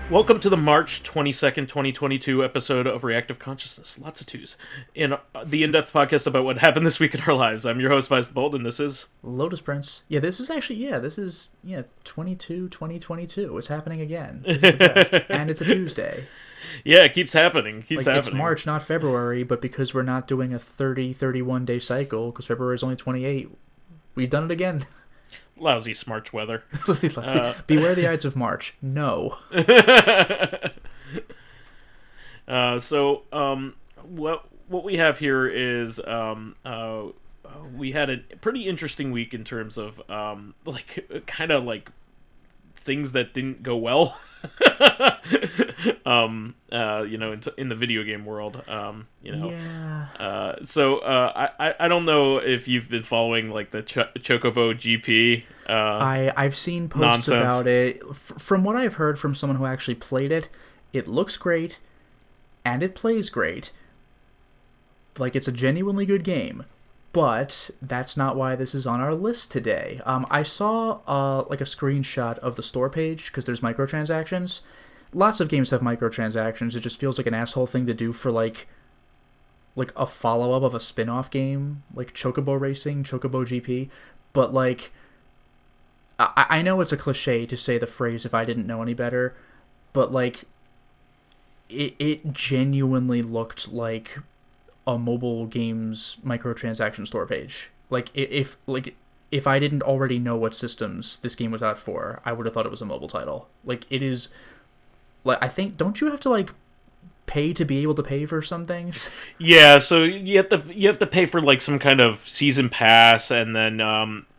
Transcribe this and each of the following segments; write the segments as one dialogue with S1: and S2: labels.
S1: Welcome to the March 22nd, 2022 episode of Reactive Consciousness. Lots of twos. In the in-depth podcast about what happened this week in our lives. I'm your host, vysethebold, and this is...
S2: Lotus Prince. Yeah, this is actually, 2022. It's happening again. This is the best. And it's a Tuesday.
S1: Yeah, it keeps happening.
S2: It's March, not February, but because we're not doing a 31 day cycle, because February is only 28, we've done it again.
S1: Lousy Smarch weather.
S2: Beware the Ides of March. No.
S1: What we have here is we had a pretty interesting week in terms of things that didn't go well. In the video game world,
S2: Yeah.
S1: I don't know if you've been following like the Chocobo GP.
S2: I've seen posts about it. From what I've heard from someone who actually played it, it looks great, and it plays great. Like, it's a genuinely good game. But that's not why this is on our list today. I saw a screenshot of the store page, because there's microtransactions. Lots of games have microtransactions. It just feels like an asshole thing to do for like a follow-up of a spin-off game, like Chocobo Racing, Chocobo GP. But like, I know it's a cliche to say the phrase if I didn't know any better, but like, it genuinely looked like a mobile games microtransaction store page. Like, if I didn't already know what systems this game was out for, I would have thought it was a mobile title. Like, it is, like, I think, don't you have to like pay to be able to pay for some things?
S1: Yeah, so you have to pay for like some kind of season pass, and then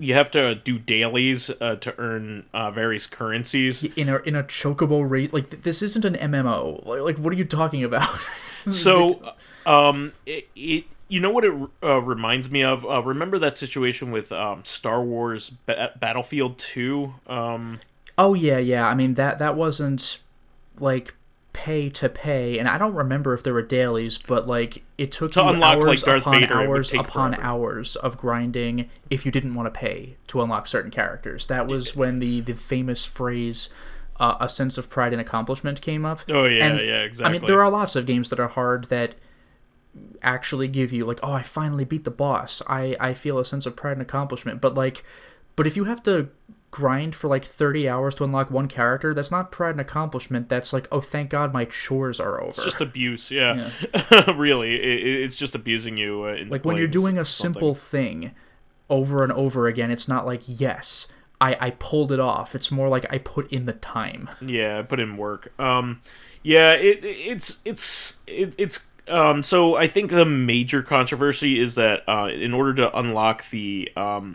S1: you have to do dailies to earn various currencies
S2: In a Chocobo rate, like, this isn't an MMO. Like, what are you talking about?
S1: So, you know what it reminds me of? Remember that situation with Star Wars Battlefield 2?
S2: Oh yeah. I mean, that wasn't like pay to pay, and I don't remember if there were dailies, but like, it took
S1: to
S2: you
S1: unlock
S2: hours
S1: like Darth
S2: upon
S1: Vader,
S2: hours
S1: it would take
S2: upon
S1: forever.
S2: hours of grinding if you didn't want to pay to unlock certain characters. That was when the famous phrase a sense of pride and accomplishment came up.
S1: Oh yeah,
S2: and,
S1: yeah, exactly.
S2: I mean, there are lots of games that are hard that actually give you like, oh, I finally beat the boss, I feel a sense of pride and accomplishment. But if you have to grind for like 30 hours to unlock one character, that's not pride and accomplishment. That's like, oh, thank God my chores are over.
S1: It's just abuse, yeah. Really, it's just abusing you.
S2: Like, when you're doing a simple thing over and over again, it's not like, yes, I pulled it off. It's more like I put in the time.
S1: Yeah, I put in work. So I think the major controversy is that in order to unlock the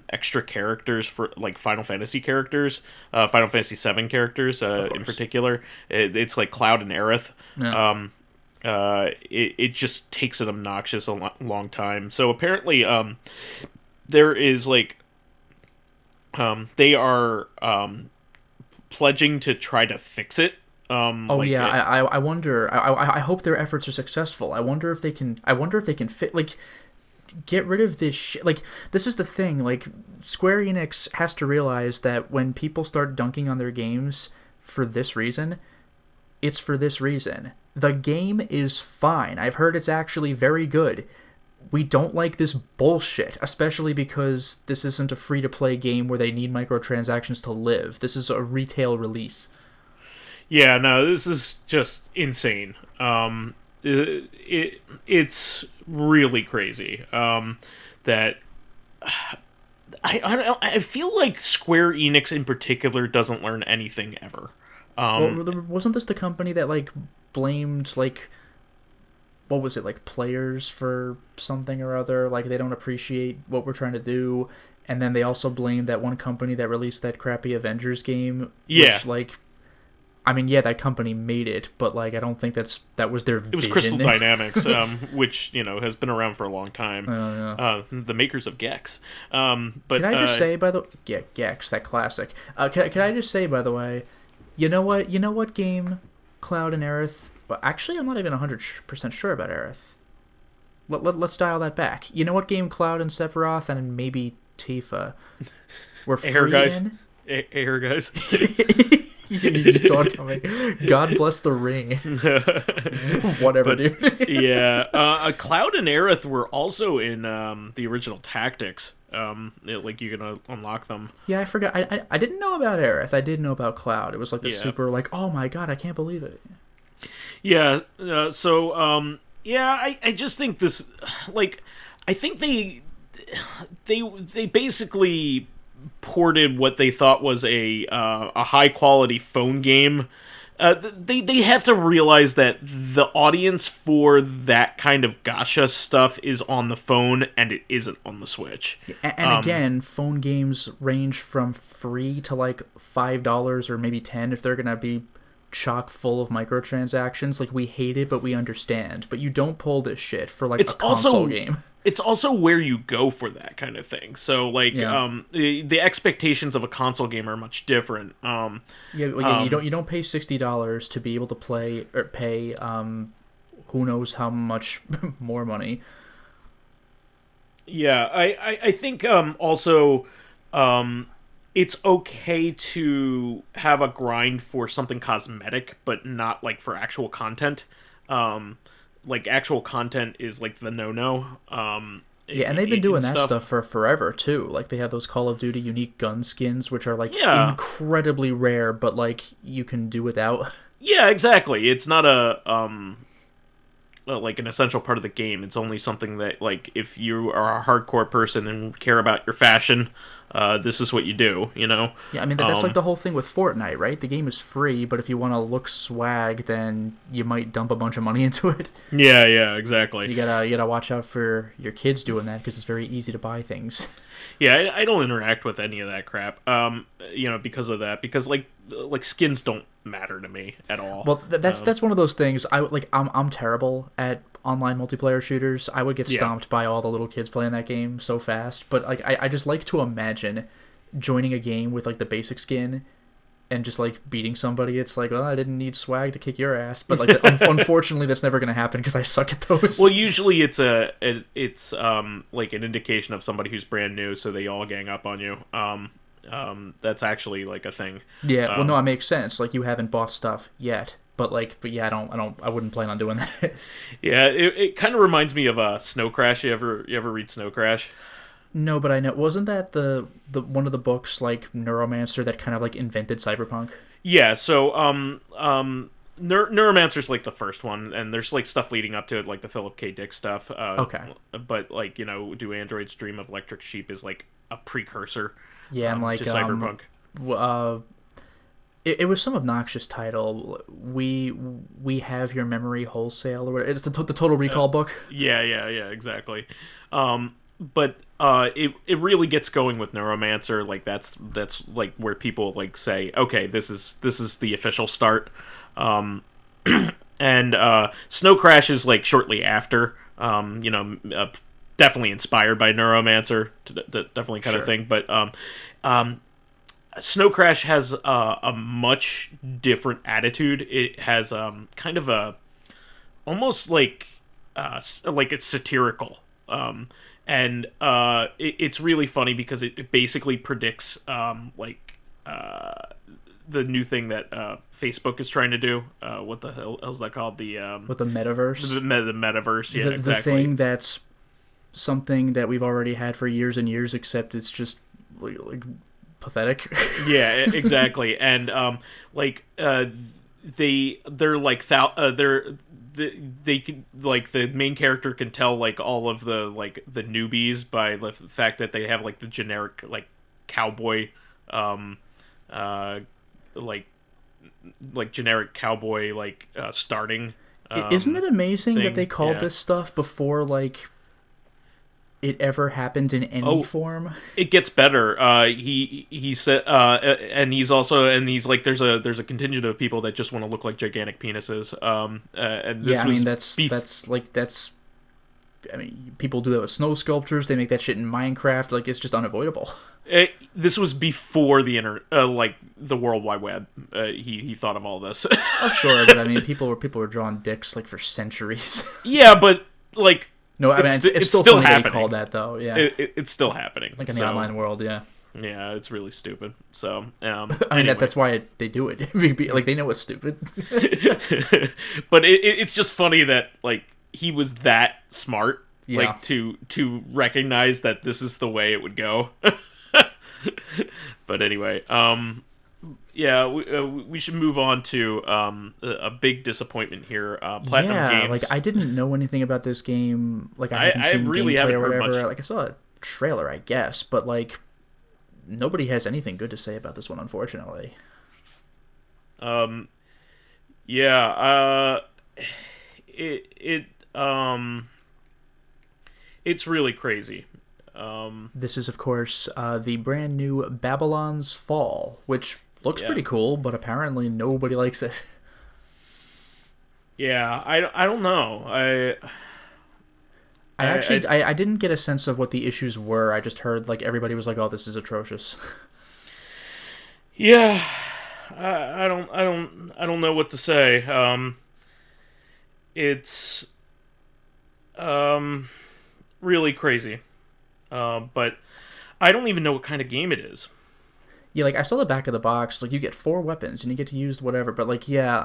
S1: extra characters for like Final Fantasy characters, Final Fantasy VII characters in particular, it's like Cloud and Aerith.
S2: Yeah.
S1: It just takes an obnoxious long time. So apparently, there is like they are pledging to try to fix it.
S2: I wonder. I hope their efforts are successful. I wonder if they can fit, like, get rid of this shit. Like, this is the thing. Like, Square Enix has to realize that when people start dunking on their games for this reason, it's for this reason. The game is fine. I've heard it's actually very good. We don't like this bullshit, especially because this isn't a free-to-play game where they need microtransactions to live. This is a retail release.
S1: Yeah, no, this is just insane. It's really crazy that I feel like Square Enix in particular doesn't learn anything ever.
S2: Wasn't this the company that like blamed like, what was it, like players for something or other? Like, they don't appreciate what we're trying to do, and then they also blamed that one company that released that crappy Avengers game.
S1: Yeah.
S2: Which, like, I mean, yeah, that company made it, but like, I don't think that was their vision.
S1: It was Crystal Dynamics, which has been around for a long time.
S2: Yeah.
S1: The makers of Gex. But
S2: can I just say, by the Gex, that classic. Can I just say, by the way, you know what game Cloud and Aerith? Well, actually, I'm not even 100% sure about Aerith. Let's dial that back. You know what game Cloud and Sephiroth and maybe Tifa were free
S1: guys.
S2: in?
S1: Air guys.
S2: You saw it coming. God bless the ring. Whatever, dude.
S1: Yeah. Cloud and Aerith were also in the original Tactics. Like you can unlock them.
S2: Yeah, I forgot. I didn't know about Aerith. I did know about Cloud. It was like the super like, oh my god, I can't believe it.
S1: Yeah. I just think this, like, I think they basically ported what they thought was a high quality phone game. They have to realize that the audience for that kind of gacha stuff is on the phone, and it isn't on the Switch.
S2: And again, phone games range from free to like $5 or maybe $10 if they're gonna be chock full of microtransactions. Like, we hate it, but we understand. But you don't pull this shit for like a console game.
S1: It's also where you go for that kind of thing. So, like, the expectations of a console game are much different.
S2: You don't pay $60 to be able to play or pay who knows how much more money.
S1: Yeah, I think also it's okay to have a grind for something cosmetic, but not like for actual content. Like, actual content is like the no-no.
S2: And they've been doing that stuff for forever too. Like, they have those Call of Duty unique gun skins, which are like incredibly rare, but like you can do without.
S1: Yeah, exactly. It's not like an essential part of the game. It's only something that, like, if you are a hardcore person and care about your fashion, this is what you do, you know?
S2: Yeah, I mean, that's like the whole thing with Fortnite, right? The game is free, but if you want to look swag, then you might dump a bunch of money into it.
S1: Yeah, exactly.
S2: You gotta watch out for your kids doing that, because it's very easy to buy things.
S1: Yeah, I don't interact with any of that crap, because of that. Because, like skins don't matter to me at all.
S2: Well, that's one of those things. I'm terrible at online multiplayer shooters. I would get stomped by all the little kids playing that game so fast. But like, I just like to imagine joining a game with like the basic skin and just like beating somebody. It's like, well, I didn't need swag to kick your ass. But like, unfortunately, that's never going to happen because I suck at those.
S1: Well, usually it's like an indication of somebody who's brand new, so they all gang up on you. That's actually like a thing.
S2: Yeah, well, no, it makes sense. Like, you haven't bought stuff yet, but yeah, I wouldn't plan on doing that.
S1: Yeah, it kind of reminds me of Snow Crash. You ever read Snow Crash?
S2: No, but I know, wasn't that the one of the books, like Neuromancer, that kind of like invented cyberpunk?
S1: Yeah, so Neuromancer's like the first one, and there's like stuff leading up to it, like the Philip K. Dick stuff.
S2: Okay,
S1: but like, Do Androids Dream of Electric Sheep is like a precursor.
S2: Yeah, and like
S1: to cyberpunk.
S2: It was some obnoxious title. We have your memory wholesale, or whatever. It's the Total Recall book.
S1: Yeah, exactly. But it really gets going with Neuromancer. Like, that's like where people like say, okay, this is the official start. And Snow Crash is like shortly after. Definitely inspired by Neuromancer, definitely kind of thing. But Snow Crash has a much different attitude. It has kind of a almost like it's satirical. And it's really funny because it basically predicts the new thing that Facebook is trying to do. What the hell is that called?
S2: With the metaverse?
S1: The metaverse, yeah, exactly.
S2: The thing that's something that we've already had for years and years, except it's just like pathetic.
S1: Yeah, exactly. And they're like they can, like, the main character can tell like all of the like the newbies by the fact that they have like the generic like cowboy like generic cowboy like starting.
S2: Isn't it amazing that they called this stuff before like it ever happened in any form?
S1: It gets better. He said, and he's like, there's a contingent of people that just want to look like gigantic penises. And this
S2: people do that with snow sculptures. They make that shit in Minecraft. Like, it's just unavoidable.
S1: This was before the the World Wide Web. He thought of all this.
S2: Oh, sure, but I mean, people were drawing dicks like for centuries.
S1: Yeah, but like.
S2: No, I mean, it's still
S1: happening.
S2: They call that, though, yeah.
S1: It's still happening.
S2: Like in the online world, yeah.
S1: Yeah, it's really stupid. So,
S2: I mean,
S1: anyway.
S2: that's why they do it. Like, they know it's stupid.
S1: But it's just funny that, like, he was that smart,
S2: Yeah.
S1: like, to recognize that this is the way it would go. But anyway, yeah, we should move on to a big disappointment here. Platinum Games.
S2: Like, I didn't know anything about this game. Like, I haven't seen
S1: really
S2: gameplay
S1: haven't
S2: or
S1: heard
S2: whatever.
S1: much.
S2: Like, I saw a trailer, I guess, but like, nobody has anything good to say about this one, unfortunately.
S1: Yeah, it's really crazy.
S2: This is, of course, the brand new Babylon's Fall, which looks pretty cool, but apparently nobody likes it.
S1: Yeah, I don't know.
S2: I didn't get a sense of what the issues were. I just heard like everybody was like, "Oh, this is atrocious."
S1: Yeah, I don't know what to say. It's really crazy. But I don't even know what kind of game it is.
S2: Yeah, like I saw the back of the box. Like you get 4 weapons and you get to use whatever. But like, yeah,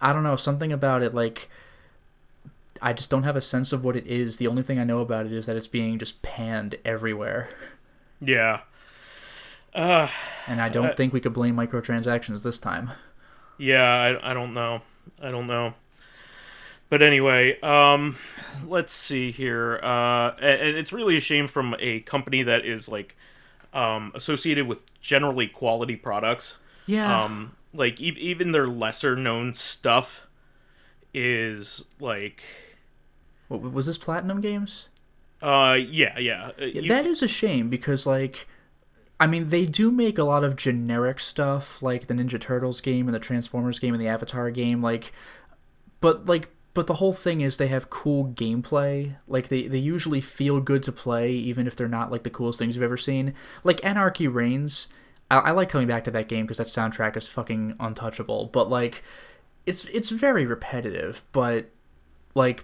S2: I don't know, something about it. Like, I just don't have a sense of what it is. The only thing I know about it is that it's being just panned everywhere.
S1: Yeah.
S2: And I don't think we could blame microtransactions this time.
S1: Yeah, I don't know. I don't know. But anyway, let's see here. And it's really a shame from a company that is like associated with generally quality products.
S2: Yeah.
S1: Like even their lesser known stuff is like.
S2: What was this Platinum Games?
S1: Yeah.
S2: That is a shame because like, I mean, they do make a lot of generic stuff like the Ninja Turtles game and the Transformers game and the Avatar game, like, but the whole thing is they have cool gameplay. Like, they usually feel good to play, even if they're not, like, the coolest things you've ever seen. Like, Anarchy Reigns, I like coming back to that game because that soundtrack is fucking untouchable. But, like, it's very repetitive. But, like,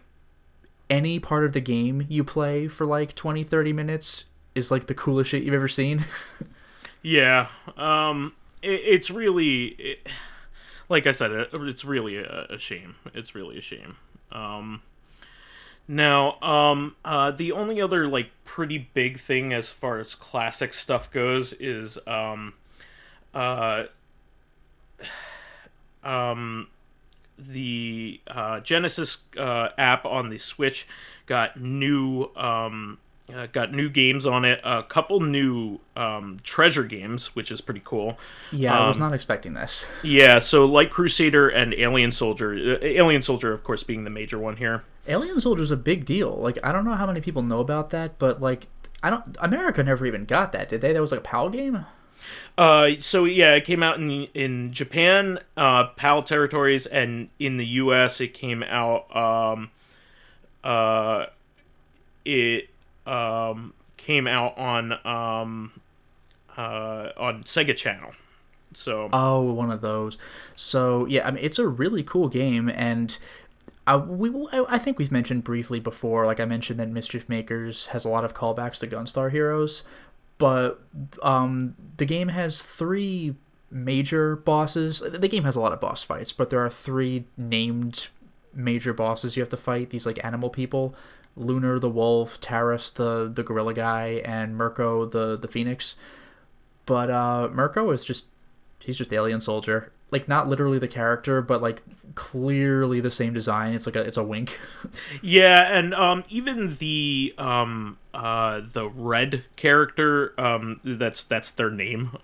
S2: any part of the game you play for, like, 20, 30 minutes is, like, the coolest shit you've ever seen.
S1: Yeah. It's really... like I said, it's really a shame. It's really a shame. Now, the only other like pretty big thing as far as classic stuff goes is the Genesis app on the Switch got new games on it. A couple new treasure games, which is pretty cool.
S2: Yeah, I was not expecting this.
S1: Yeah, so Light Crusader and Alien Soldier. Alien Soldier, of course, being the major one here.
S2: Alien Soldier's a big deal. Like, I don't know how many people know about that, but like, America never even got that, did they? That was like a PAL game?
S1: So yeah, it came out in Japan, PAL territories, and in the US it came out came out on Sega Channel. So
S2: one of those. So yeah, I mean, it's a really cool game, and I think we've mentioned briefly before. Like I mentioned that Mischief Makers has a lot of callbacks to Gunstar Heroes, but the game has 3 major bosses. The game has a lot of boss fights, but there are 3 named major bosses you have to fight. These like animal people. Lunar the wolf, Taras the gorilla guy, and Mirko the phoenix. But Mirko is he's just Alien Soldier. Like, not literally the character, but like clearly the same design. It's like it's a wink.
S1: Yeah, and even the red character, that's their name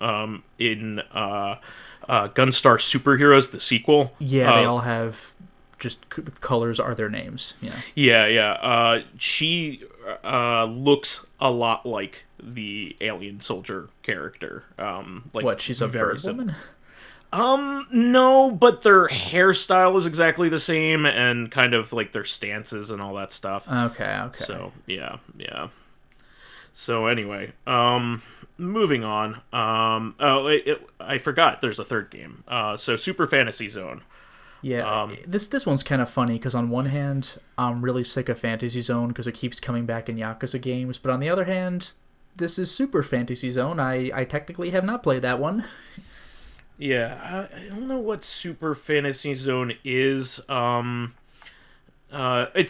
S1: in Gunstar Superheroes, the sequel.
S2: Yeah, they all have just colors are their names.
S1: Yeah. She looks a lot like the Alien Soldier character. Like,
S2: what? She's a bird woman?
S1: No, but their hairstyle is exactly the same, and kind of like their stances and all that stuff.
S2: Okay.
S1: So yeah. So anyway, moving on. I forgot. There's a third game. So Super Fantasy Zone.
S2: Yeah, this one's kind of funny because on one hand, I'm really sick of Fantasy Zone because it keeps coming back in Yakuza games, but on the other hand, this is Super Fantasy Zone. I technically have not played that one.
S1: Yeah, I don't know what Super Fantasy Zone is. It's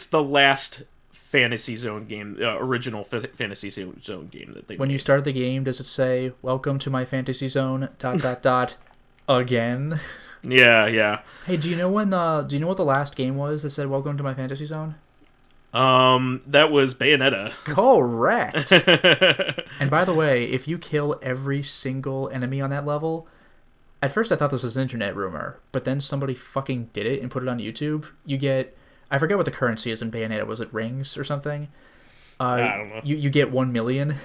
S1: the last Fantasy Zone game, original Fantasy Zone game that they
S2: When
S1: made.
S2: you start the game, does it say, "Welcome to my Fantasy Zone, ... again"?
S1: Yeah.
S2: Hey, do you know what the last game was that said "Welcome to my Fantasy Zone"?
S1: That was Bayonetta.
S2: Correct. And by the way, if you kill every single enemy on that level, at first I thought this was an internet rumor, but then somebody fucking did it and put it on YouTube. You get, I forget what the currency is in Bayonetta. Was it rings or something?
S1: I don't know.
S2: You get 1 million.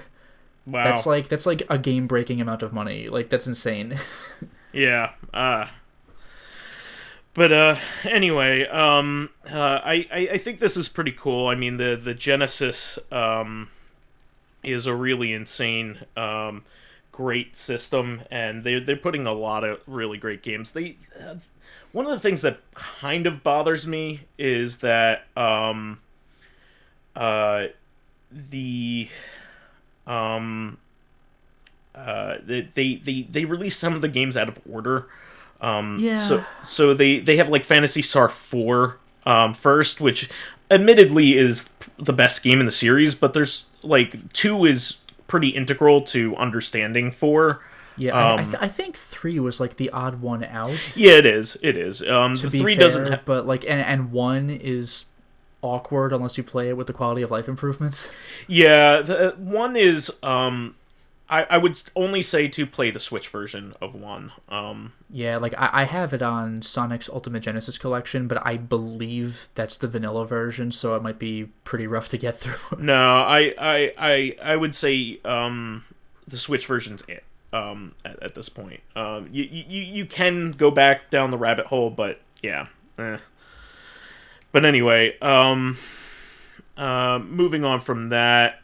S1: Wow.
S2: That's like a game breaking amount of money. Like, that's insane.
S1: Yeah. But anyway, I think this is pretty cool. I mean, the Genesis is a really insane, great system, and they're putting a lot of really great games. One of the things that kind of bothers me is that they release some of the games out of order.
S2: Yeah.
S1: So they have like Phantasy Star 4 first, which admittedly is the best game in the series, but there's like 2 is pretty integral to understanding 4.
S2: Yeah, I think 3 was like the odd one out.
S1: Yeah, it is.
S2: To
S1: the
S2: be
S1: 3
S2: fair,
S1: doesn't
S2: but like, and 1 is awkward unless you play it with the quality of life improvements.
S1: Yeah, the 1 is I would only say to play the Switch version of 1.
S2: Yeah, like I have it on Sonic's Ultimate Genesis Collection, but I believe that's the vanilla version, so it might be pretty rough to get through.
S1: No, I would say the Switch version's it. At this point, you can go back down the rabbit hole, but yeah. But anyway, moving on from that,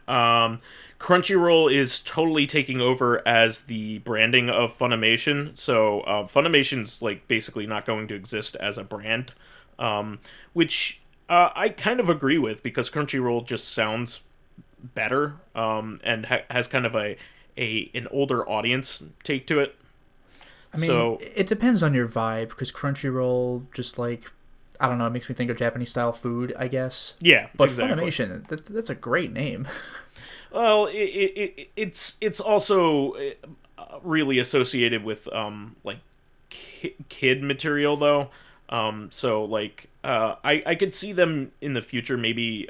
S1: Crunchyroll is totally taking over as the branding of Funimation. So Funimation's like basically not going to exist as a brand, which I kind of agree with, because Crunchyroll just sounds better, and has kind of an older audience take to it.
S2: I mean, it depends on your vibe, because Crunchyroll just like, I don't know, it makes me think of Japanese style food, I guess.
S1: Yeah,
S2: but
S1: exactly.
S2: Funimation, that's a great name.
S1: Well, it's also really associated with like kid material though. So like I could see them in the future maybe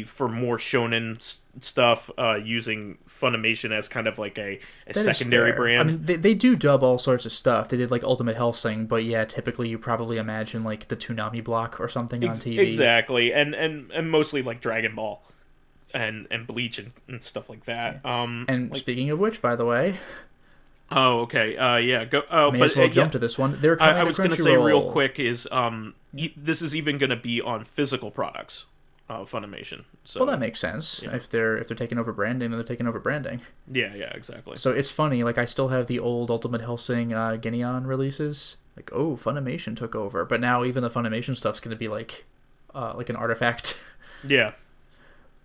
S1: for more shonen stuff using Funimation as kind of like a secondary brand.
S2: I mean, they do dub all sorts of stuff. They did like Ultimate Hellsing, but yeah, typically you probably imagine like the Toonami block or something on TV.
S1: Exactly, and mostly like Dragon Ball and Bleach and stuff like that.
S2: And like, speaking of which, by the way.
S1: Oh, okay. Yeah. Go. Oh,
S2: may as well jump to this one. They're coming
S1: I was
S2: going
S1: to say real quick is this is even going to be on physical products, Funimation. So
S2: well, that makes sense. Yeah. If they're taking over branding, then they're taking over branding.
S1: Yeah, exactly.
S2: So it's funny. Like I still have the old Ultimate Hellsing Gineon releases. Like, oh, Funimation took over, but now even the Funimation stuff's going to be like an artifact.
S1: Yeah.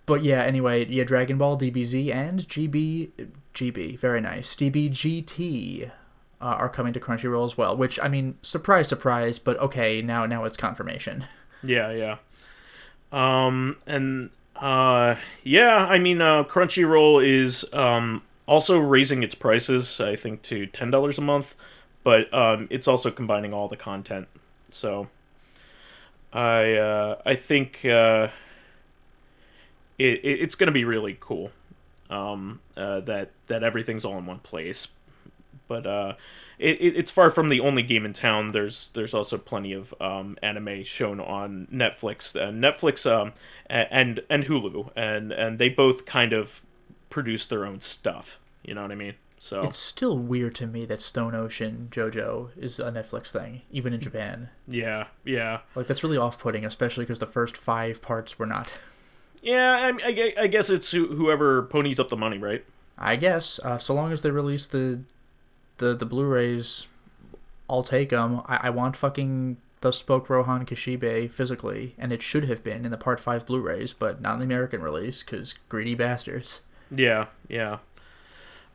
S2: But yeah, anyway, yeah, Dragon Ball, DBZ, and GB, very nice. DBGT are coming to Crunchyroll as well, which, I mean, surprise, surprise, but okay, now it's confirmation.
S1: Yeah. And yeah, I mean, Crunchyroll is also raising its prices, I think, to $10 a month, but it's also combining all the content. So I think it's going to be really cool that everything's all in one place. But it's far from the only game in town. There's also plenty of anime shown on Netflix, and Hulu, and they both kind of produce their own stuff. You know what I mean? So
S2: it's still weird to me that Stone Ocean JoJo is a Netflix thing, even in Japan.
S1: Yeah.
S2: Like that's really off-putting, especially because the first 5 parts were not.
S1: Yeah, I guess it's whoever ponies up the money, right?
S2: I guess so long as they release the Blu-rays, I'll take them. I want fucking the Spoke Rohan Kishibe physically, and it should have been in the Part 5 Blu-rays, but not in the American release, because greedy bastards.
S1: Yeah, yeah.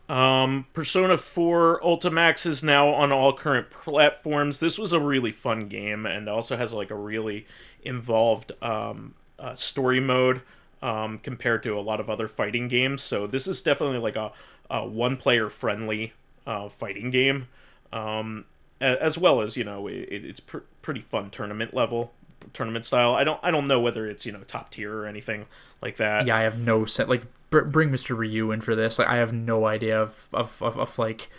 S1: Persona 4 Ultimax is now on all current platforms. This was a really fun game, and also has like a really involved story mode compared to a lot of other fighting games. So this is definitely like a one-player friendly fighting game, as well as it's pretty fun tournament style. I don't know whether it's top tier or anything like that.
S2: Yeah, I have no set. Like, bring Mr. Ryu in for this. Like, I have no idea of like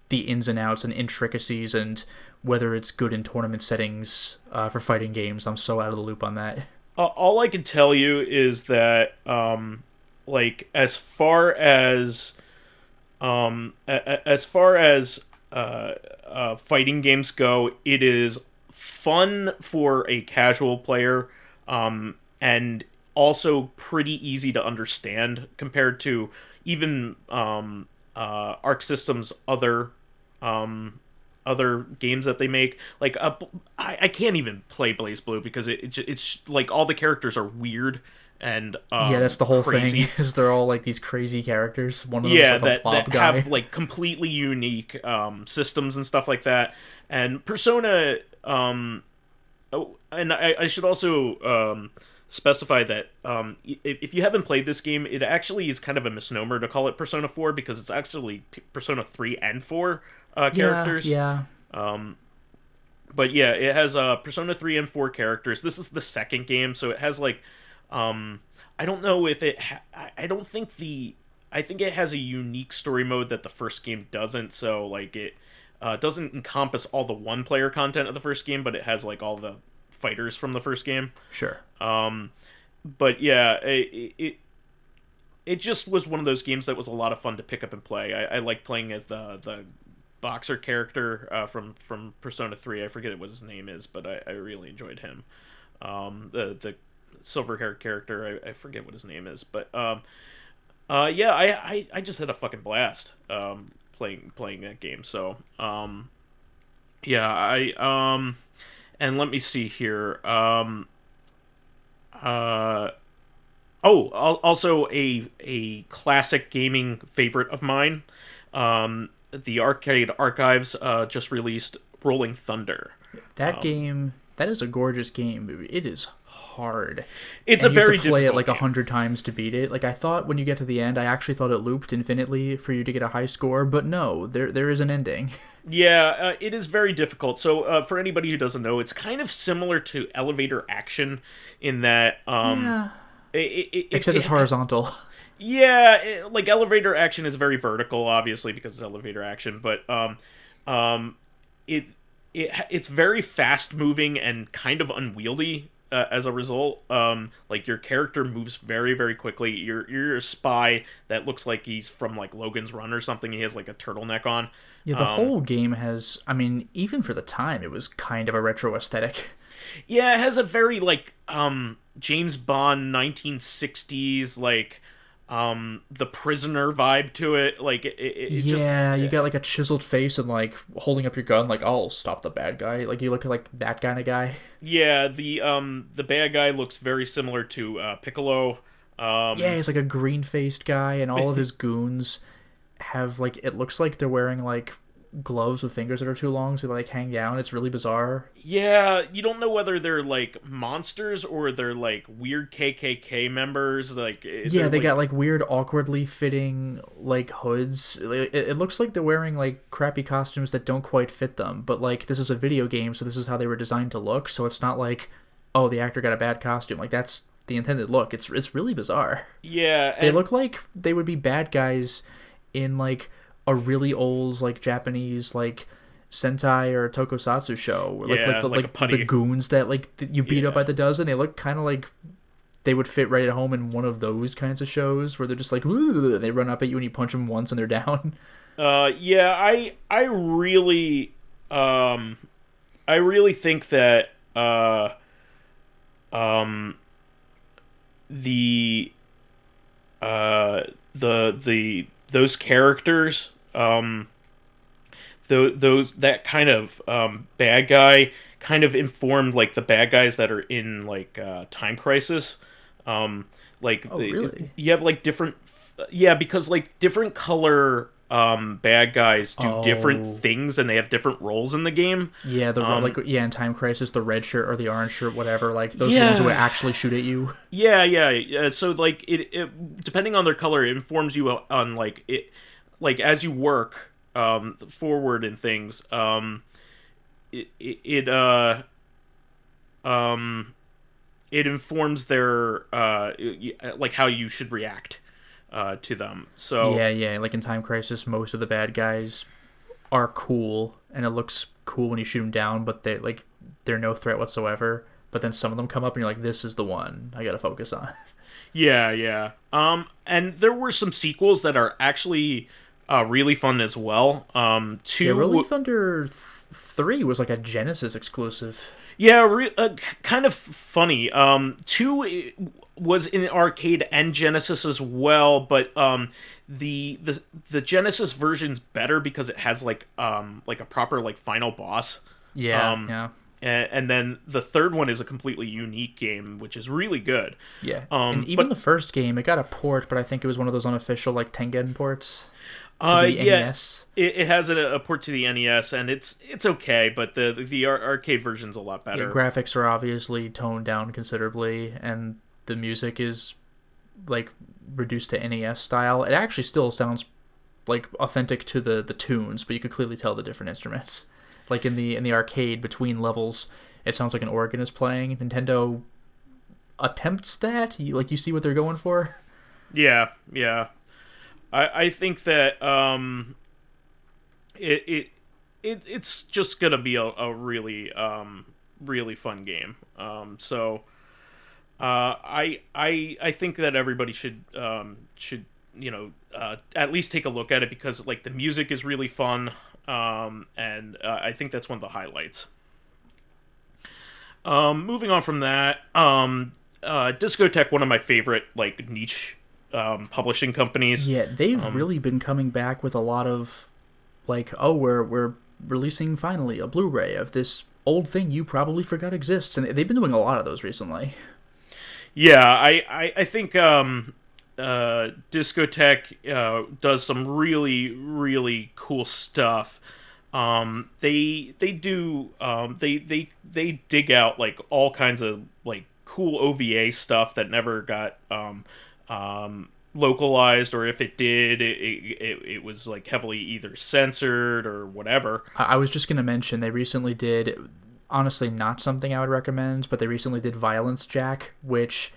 S2: the ins and outs and intricacies and whether it's good in tournament settings for fighting games. I'm so out of the loop on that.
S1: All I can tell you is that like as far as fighting games go, it is fun for a casual player, and also pretty easy to understand compared to even Arc System's other games that they make. Like I can't even play Blaze Blue because it's like all the characters are weird and
S2: yeah, that's the whole
S1: crazy.
S2: thing. Is they're all like these crazy characters. One of them is like a blob
S1: that
S2: guy.
S1: have like completely unique systems and stuff like that. And Persona, oh, and I should also specify that if you haven't played this game, it actually is kind of a misnomer to call it Persona 4 because it's actually Persona 3 and 4 characters.
S2: Yeah.
S1: But yeah, it has Persona 3 and 4 characters. This is the second game, so it has like I don't know if it I don't think I think it has a unique story mode that the first game doesn't, so like it doesn't encompass all the one player content of the first game, but it has like all the fighters from the first game.
S2: Sure.
S1: But yeah, it just was one of those games that was a lot of fun to pick up and play. I like playing as the boxer character from Persona 3. I forget what his name is, but I really enjoyed him. The silver haired character, I forget what his name is, but yeah, I just had a fucking blast playing that game. So yeah, and let me see here. Also a classic gaming favorite of mine. The Arcade Archives just released Rolling Thunder.
S2: That game, that is a gorgeous game. It is hard.
S1: It's
S2: and
S1: a very
S2: you have to play it like
S1: game.
S2: 100 times to beat it. Like, I thought when you get to the end, I actually thought it looped infinitely for you to get a high score, but no, there is an ending.
S1: Yeah, it is very difficult. So for anybody who doesn't know, it's kind of similar to Elevator Action in that
S2: Yeah. Except it's horizontal.
S1: Yeah, like Elevator Action is very vertical, obviously, because it's Elevator Action, but it's very fast moving and kind of unwieldy as a result. Like your character moves very, very quickly. You're a spy that looks like he's from like Logan's Run or something. He has like a turtleneck on.
S2: Yeah, the whole game has, I mean, even for the time, it was kind of a retro aesthetic.
S1: Yeah, it has a very like James Bond 1960s like The Prisoner vibe to it. Like
S2: you got like a chiseled face and like holding up your gun like, I'll stop the bad guy. Like you look like that kind of guy.
S1: Yeah, the bad guy looks very similar to Piccolo.
S2: Yeah, he's like a green-faced guy, and all of his goons have like, it looks like they're wearing like gloves with fingers that are too long, so they like hang down. It's really bizarre.
S1: Yeah, you don't know whether they're like monsters or they're like weird KKK members. Like
S2: yeah, they got like weird, awkwardly fitting like hoods. It looks like they're wearing like crappy costumes that don't quite fit them. But like this is a video game, so this is how they were designed to look. So it's not like, oh, the actor got a bad costume. Like that's the intended look. It's really bizarre.
S1: Yeah,
S2: they look like they would be bad guys in like a really old like Japanese like Sentai or Tokusatsu show. Like the goons that like you beat up by the dozen. They look kind of like they would fit right at home in one of those kinds of shows where they're just like, ooh, they run up at you and you punch them once and they're down.
S1: Yeah, I really think that those characters, those that kind of bad guy kind of informed like the bad guys that are in like Time Crisis. Really? You have like different Yeah, because like different color bad guys do different things, and they have different roles in the game.
S2: Yeah, in Time Crisis, the red shirt or the orange shirt, whatever, like those are the ones who would actually shoot at you.
S1: Yeah. So like it depending on their color, it informs you on like it, like as you work forward in things. It informs their like how you should react to them. So
S2: yeah, like in Time Crisis, most of the bad guys are cool, and it looks cool when you shoot them down, but they're no threat whatsoever. But then some of them come up, and you're like, "This is the one I got to focus on."
S1: Yeah. And there were some sequels that are actually really fun as well.
S2: Rolling Thunder 3 was like a Genesis exclusive.
S1: Yeah, kind of funny. 2 was in the arcade and Genesis as well, but the Genesis version's better because it has like a proper like final boss.
S2: Yeah.
S1: And then the third one is a completely unique game, which is really good.
S2: Yeah. And even the first game, it got a port, but I think it was one of those unofficial like Tengen ports. NES.
S1: It has a port to the NES, and it's okay, but the arcade version's a lot better.
S2: The graphics are obviously toned down considerably, and the music is like reduced to NES style. It actually still sounds like authentic to the tunes, but you could clearly tell the different instruments. Like in the arcade between levels, it sounds like an organ is playing. Nintendo attempts that. You see what they're going for.
S1: Yeah. I think that it's just gonna be a really really fun game. So I think that everybody should at least take a look at it, because like the music is really fun, and I think that's one of the highlights. Moving on from that, Discotek, one of my favorite like niche publishing companies.
S2: Yeah, they've really been coming back with a lot of like, we're releasing finally a Blu-ray of this old thing you probably forgot exists, and they've been doing a lot of those recently. Yeah,
S1: I think Discotek does some really really cool stuff. They dig out like all kinds of like cool OVA stuff that never got localized, or if it did, it was like heavily either censored or whatever.
S2: I was just going to mention they recently did, honestly not something I would recommend, but they recently did Violence Jack, which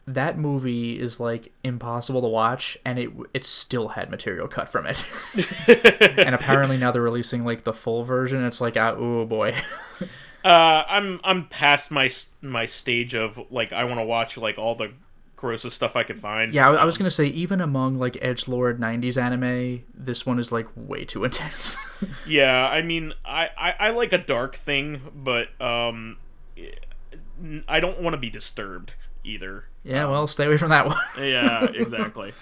S2: that movie is like impossible to watch, and it still had material cut from it. And apparently now they're releasing like the full version. It's like, oh boy.
S1: I'm past my stage of like I want to watch like all the grossest stuff I could find.
S2: Yeah, I was gonna say, even among like edgelord 90s anime, this one is like way too intense.
S1: Yeah, I mean, I like a dark thing, but I don't want to be disturbed either.
S2: Yeah, well, stay away from that one.
S1: Yeah, exactly.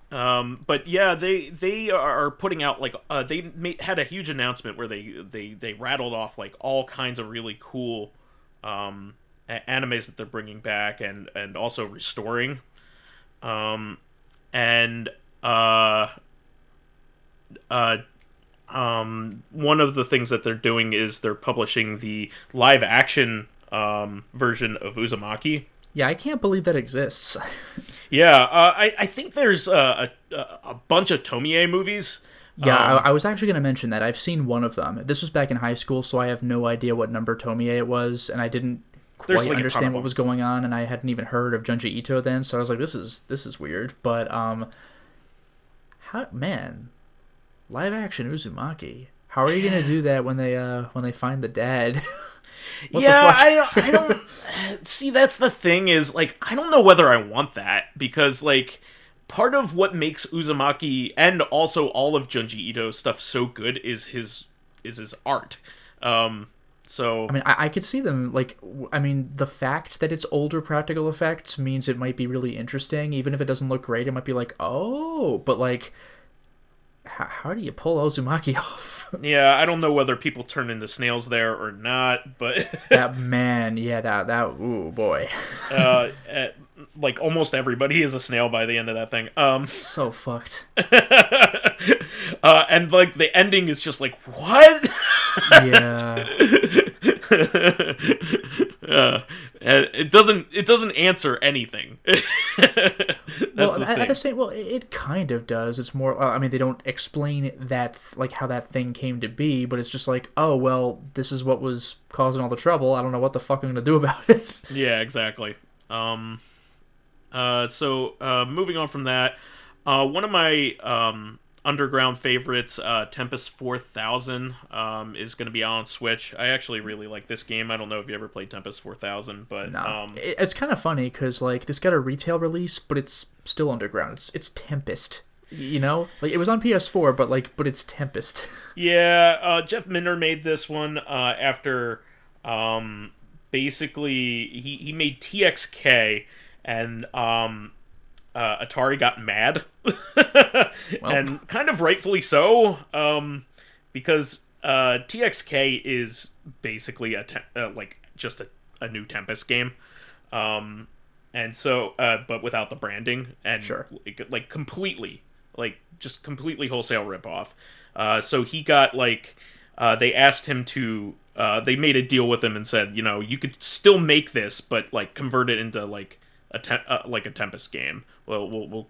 S1: But yeah, they are putting out like had a huge announcement where they rattled off like all kinds of really cool animes that they're bringing back and also restoring. One of the things that they're doing is they're publishing the live action version of Uzumaki.
S2: Yeah, I can't believe that exists.
S1: Yeah, I think there's a bunch of Tomie movies.
S2: Yeah, I was actually going to mention that. I've seen one of them. This was back in high school, so I have no idea what number Tomie it was, and I didn't quite understand what was going on, and I hadn't even heard of Junji Ito then, so I was like, this is weird. But live action Uzumaki. How are you going to do that when they find the dad?
S1: I don't see. That's the thing, is like I don't know whether I want that, because like part of what makes Uzumaki and also all of Junji Ito's stuff so good is his art. So
S2: I mean, I could see them like. I mean, the fact that it's older practical effects means it might be really interesting, even if it doesn't look great. It might be like, oh, but like, how do you pull Uzumaki off?
S1: Yeah, I don't know whether people turn into snails there or not, but
S2: that ooh boy.
S1: like almost everybody is a snail by the end of that thing.
S2: So fucked.
S1: And like the ending is just like, what?
S2: Yeah.
S1: And it doesn't answer anything.
S2: It kind of does. It's more. I mean, they don't explain that, like, how that thing came to be, but it's just like, oh well, this is what was causing all the trouble. I don't know what the fuck I'm gonna do about it.
S1: Yeah, exactly. So moving on from that, one of my underground favorites, Tempest 4000, is going to be on Switch. I actually really like this game. I don't know if you ever played Tempest 4000, but
S2: no. It's kind of funny because like this got a retail release, but it's still underground. It's Tempest. You know, like it was on PS4, but it's Tempest.
S1: Yeah, Jeff Minter made this one after basically he made TXK, and Atari got mad, and kind of rightfully so, because TXK is basically just a new Tempest game, and so but without the branding and
S2: sure.
S1: like completely wholesale ripoff. So he got they asked him to. They made a deal with him and said, you could still make this, but like convert it into like a Tempest game. Well, we'll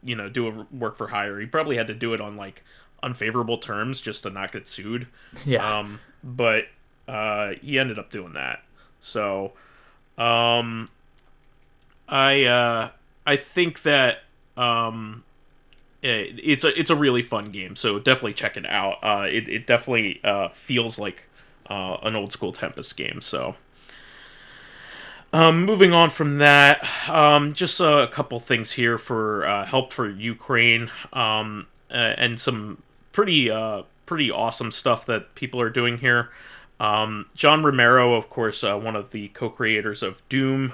S1: do a work for hire. He probably had to do it on like unfavorable terms just to not get sued.
S2: Yeah.
S1: But he ended up doing that. So, I think that it's a really fun game. So definitely check it out. It definitely feels like an old school Tempest game. So. Moving on from that, just a couple things here for help for Ukraine, and some pretty awesome stuff that people are doing here. John Romero, of course, one of the co-creators of Doom,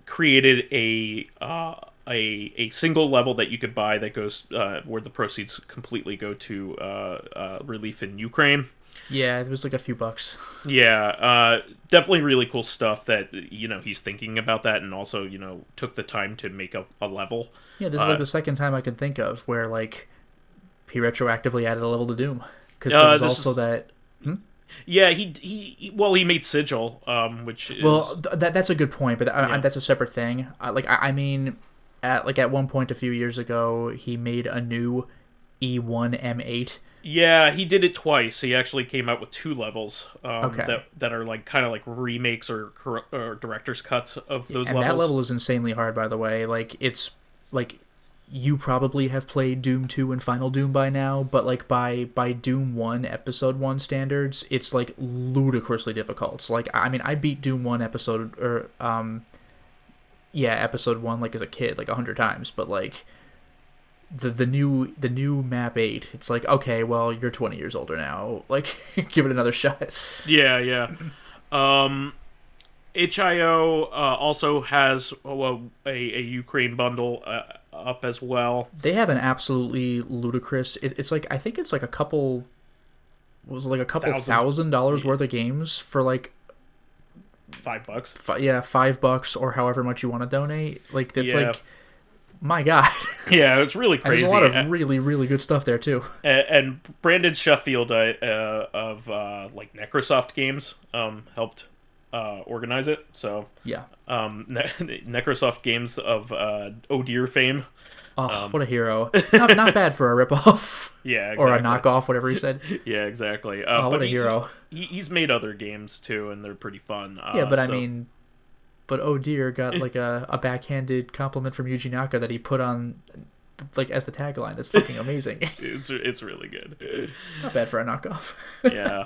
S1: created a single level that you could buy that goes where the proceeds completely go to relief in Ukraine.
S2: Yeah, it was like a few bucks.
S1: Yeah, definitely really cool stuff that, he's thinking about that and also, took the time to make a level.
S2: Yeah, this is like the second time I can think of where, like, he retroactively added a level to Doom. Because there was also that...
S1: Yeah, he made Sigil, which is...
S2: Well, that's a good point, but that's a separate thing. I mean, at one point a few years ago, he made a new E1M8.
S1: Yeah, he did it twice. He actually came out with 2 levels that are like kind of like remakes or director's cuts of those levels.
S2: And that level is insanely hard, by the way. Like, it's like you probably have played Doom 2 and Final Doom by now, but like by Doom 1 Episode 1 standards, it's like ludicrously difficult. So, like, I mean, I beat Doom 1 Episode 1 like as a kid like 100 times, but like the new map 8, it's like, okay, well, you're 20 years older now, like give it another shot.
S1: Yeah. HIO also has a Ukraine bundle up as well.
S2: They have an absolutely ludicrous, it's like, I think it's like a couple $1,000 worth of games for like
S1: $5.
S2: $5 or however much you want to donate. Like, that's like, my God.
S1: Yeah, it's really crazy.
S2: And there's a lot of really, really good stuff there, too.
S1: And Brandon Sheffield of like Necrosoft Games helped organize it. So
S2: yeah,
S1: Necrosoft Games of Oh Dear fame.
S2: Oh, what a hero! Not bad for a ripoff.
S1: Yeah, exactly.
S2: Or a knockoff, whatever he said.
S1: Yeah, exactly.
S2: What a hero!
S1: He's made other games too, and they're pretty fun.
S2: Yeah, but I mean. But oh dear, got like a backhanded compliment from Yuji Naka that he put on, like, as the tagline. That's fucking amazing.
S1: It's really good.
S2: Not bad for a knockoff.
S1: Yeah.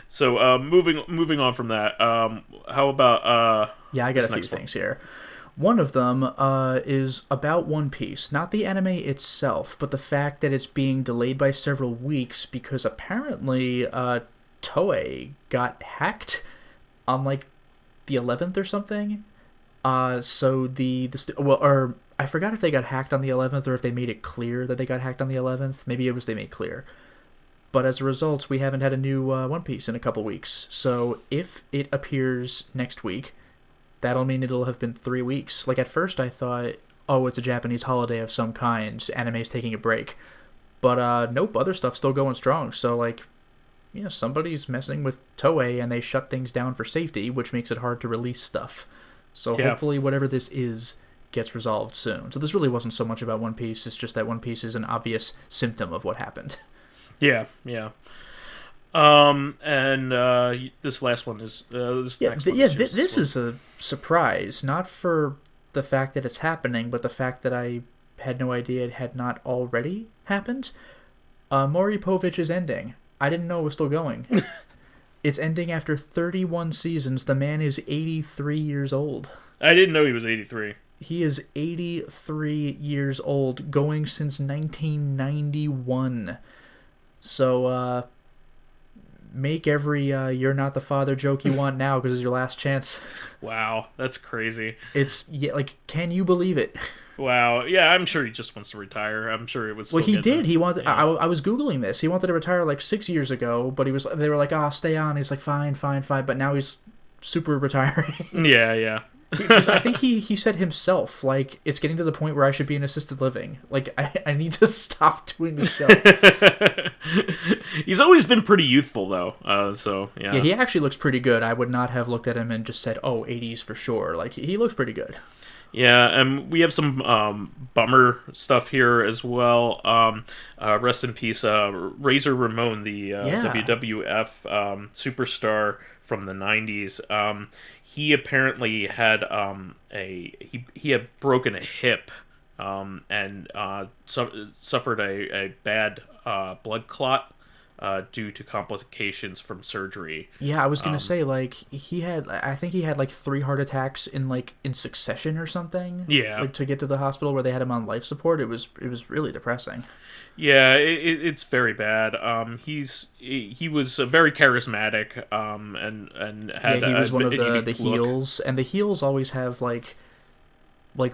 S1: So moving on from that, how about
S2: yeah, I got a few things here. One of them is about One Piece, not the anime itself, but the fact that it's being delayed by several weeks because apparently Toei got hacked on like the 11th or something. So or I forgot if they got hacked on the 11th or if they made it clear that they got hacked on the 11th. Maybe it was they made clear. But as a result, we haven't had a new One Piece in a couple weeks. So if it appears next week, that'll mean it'll have been 3 weeks. Like, at first I thought, oh, it's a Japanese holiday of some kind, anime's taking a break. But, nope, other stuff's still going strong. So, like, somebody's messing with Toei, and they shut things down for safety, which makes it hard to release stuff. So hopefully whatever this is gets resolved soon. So this really wasn't so much about One Piece, it's just that One Piece is an obvious symptom of what happened.
S1: Yeah. And this last one is
S2: this is a surprise, not for the fact that it's happening, but the fact that I had no idea it had not already happened. Maury Povitch is ending. I didn't know it was still going. It's ending after 31 seasons. The man is 83 years old.
S1: I didn't know he was 83.
S2: He is 83 years old, going since 1991. So, make every you're not the father joke you want now, because it's your last chance.
S1: Wow, that's crazy.
S2: Can you believe it?
S1: Wow, yeah, I'm sure he just wants to retire. I'm sure it was.
S2: Well, he did. He wanted. Yeah. I was googling this. He wanted to retire like 6 years ago, but they were like, stay on. He's like, fine. But now he's super retiring.
S1: Yeah.
S2: Because I think he said himself, like, it's getting to the point where I should be in assisted living. Like, I need to stop doing the show.
S1: He's always been pretty youthful, though. So, yeah.
S2: Yeah, he actually looks pretty good. I would not have looked at him and just said, 80s for sure. Like, he looks pretty good.
S1: Yeah, and we have some bummer stuff here as well. Rest in peace, Razor Ramon, the WWF superstar from the 90s. He apparently had he had broken a hip and suffered a bad blood clot due to complications from surgery.
S2: Yeah, I was gonna say, like, I think he had like 3 heart attacks in succession or something.
S1: Yeah,
S2: like to get to the hospital where they had him on life support. It was really depressing.
S1: Yeah, it's very bad. He was very charismatic. And had
S2: he was one of the
S1: look.
S2: heels, and the heels always have like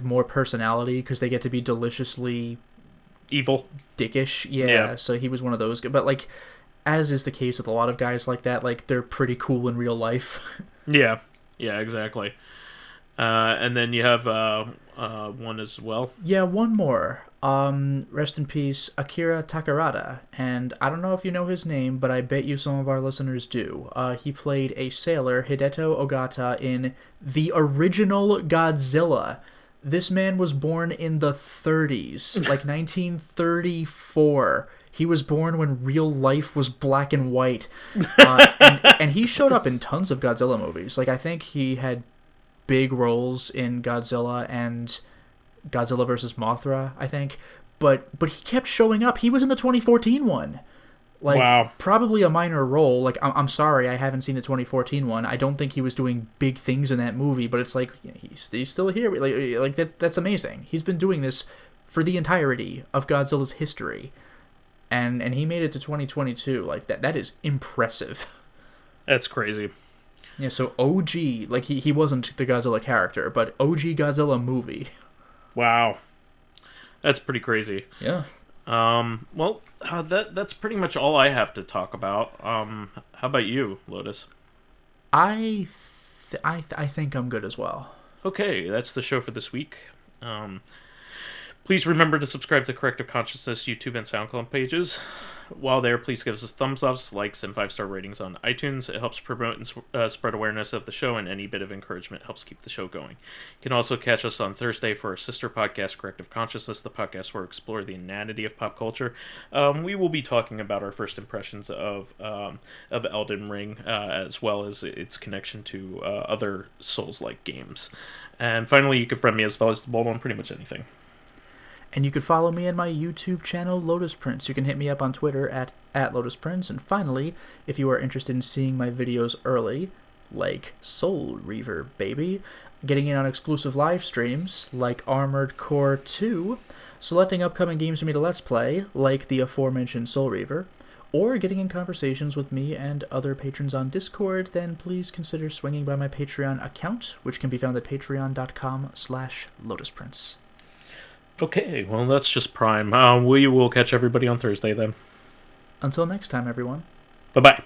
S2: more personality because they get to be deliciously
S1: evil,
S2: dickish. Yeah, so he was one of those. But like, as is the case with a lot of guys like that, like, they're pretty cool in real life.
S1: Yeah, exactly. And then you have one as well.
S2: Yeah, one more. Rest in peace, Akira Takarada. And I don't know if you know his name, but I bet you some of our listeners do. He played a sailor, Hideto Ogata, in the original Godzilla. This man was born in the 30s, like 1934. He was born when real life was black and white. And he showed up in tons of Godzilla movies. Like, I think he had big roles in Godzilla and Godzilla vs. Mothra, I think. But he kept showing up. He was in the 2014 one. Like, wow. Probably a minor role. Like, I'm sorry, I haven't seen the 2014 one. I don't think he was doing big things in that movie, but it's like, he's still here. Like that's amazing. He's been doing this for the entirety of Godzilla's history. And he made it to 2022. Like, that is impressive.
S1: That's crazy.
S2: Yeah, so OG, like, he wasn't the Godzilla character, but OG Godzilla movie.
S1: Wow. That's pretty crazy.
S2: Yeah.
S1: Well, that's pretty much all I have to talk about. How about you, Lotus?
S2: I think I'm good as well.
S1: Okay, that's the show for this week. Please remember to subscribe to Corrective Consciousness YouTube and Soundcloud pages. While there, please give us thumbs ups, likes, and 5-star ratings on iTunes. It helps promote and spread awareness of the show, and any bit of encouragement helps keep the show going. You can also catch us on Thursday for our sister podcast, Corrective Consciousness, the podcast where we explore the inanity of pop culture. We will be talking about our first impressions of Elden Ring, as well as its connection to other Souls-like games. And finally, you can friend me as vysethebold on pretty much anything.
S2: And you can follow me in my YouTube channel, Lotus Prince. You can hit me up on Twitter at Lotus Prince. And finally, if you are interested in seeing my videos early, like Soul Reaver, baby, getting in on exclusive live streams, like Armored Core 2, selecting upcoming games for me to Let's Play, like the aforementioned Soul Reaver, or getting in conversations with me and other patrons on Discord, then please consider swinging by my Patreon account, which can be found at patreon.com/LotusPrince.
S1: Okay, well, that's just prime. We will catch everybody on Thursday, then.
S2: Until next time, everyone.
S1: Bye-bye.